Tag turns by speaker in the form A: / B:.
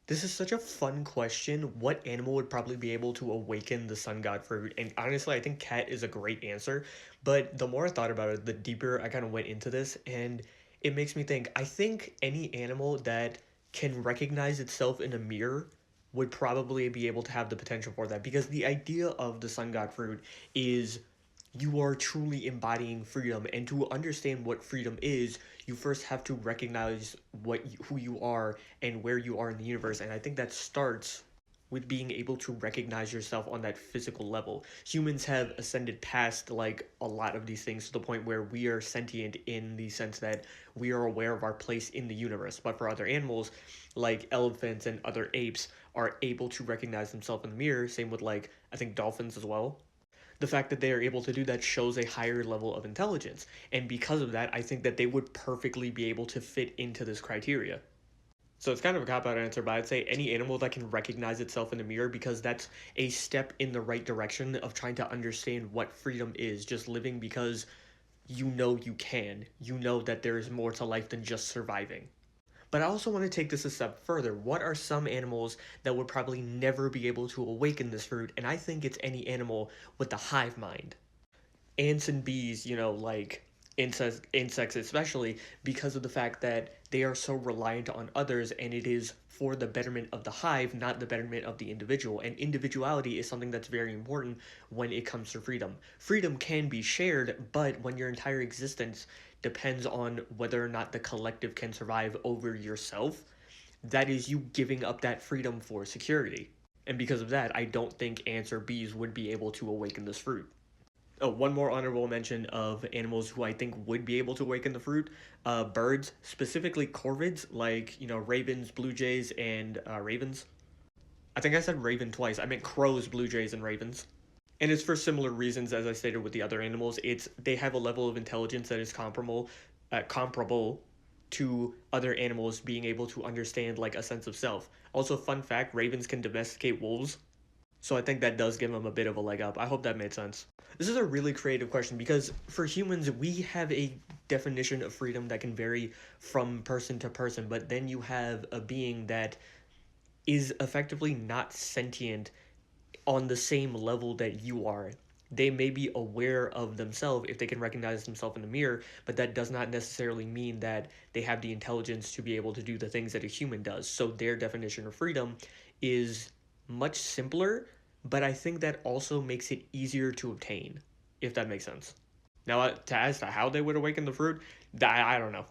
A: This is such a fun question. What animal would probably be able to awaken the sun god fruit? And honestly, I think cat is a great answer. But the more I thought about it, the deeper I kind of went into this, and it makes me think. I think any animal that can recognize itself in a mirror would probably be able to have the potential for that because the idea of the sun god fruit is you are truly embodying freedom, and to understand what freedom is you first have to recognize who you are and where you are in the universe. And I think that starts with being able to recognize yourself on that physical level. Humans have ascended past like a lot of these things to the point where we are sentient in the sense that we are aware of our place in the universe. But for other animals, like elephants and other apes, are able to recognize themselves in the mirror. Same with like I think dolphins as well. The fact that they are able to do that shows a higher level of intelligence. And because of that, I think that they would perfectly be able to fit into this criteria. So it's kind of a cop out answer, but I'd say any animal that can recognize itself in the mirror because that's a step in the right direction of trying to understand what freedom is. Just living because you know you can. You know that there is more to life than just surviving. But I also want to take this a step further. What are some animals that would probably never be able to awaken this fruit? And I think it's any animal with the hive mind. Ants and bees, like insects especially, because of the fact that they are so reliant on others and it is for the betterment of the hive, not the betterment of the individual. And individuality is something that's very important when it comes to freedom. Freedom can be shared, but when your entire existence depends on whether or not the collective can survive over yourself, that is you giving up that freedom for security. And because of that, I don't think ants or bees would be able to awaken this fruit. Oh, one more honorable mention of animals who I think would be able to awaken the fruit. Birds, specifically corvids, like, ravens, blue jays, and ravens. I think I said raven twice. I meant crows, blue jays, and ravens. And it's for similar reasons as I stated with the other animals. It's they have a level of intelligence that is comparable to other animals being able to understand like a sense of self. Also, fun fact: ravens can domesticate wolves, so I think that does give them a bit of a leg up. I hope that made sense. This is a really creative question because for humans, we have a definition of freedom that can vary from person to person, but then you have a being that is effectively not sentient on the same level that you are. They may be aware of themselves if they can recognize themselves in the mirror, but that does not necessarily mean that they have the intelligence to be able to do the things that a human does. So their definition of freedom is much simpler, but I think that also makes it easier to obtain, if that makes sense. Now, to as to how they would awaken the fruit, I don't know.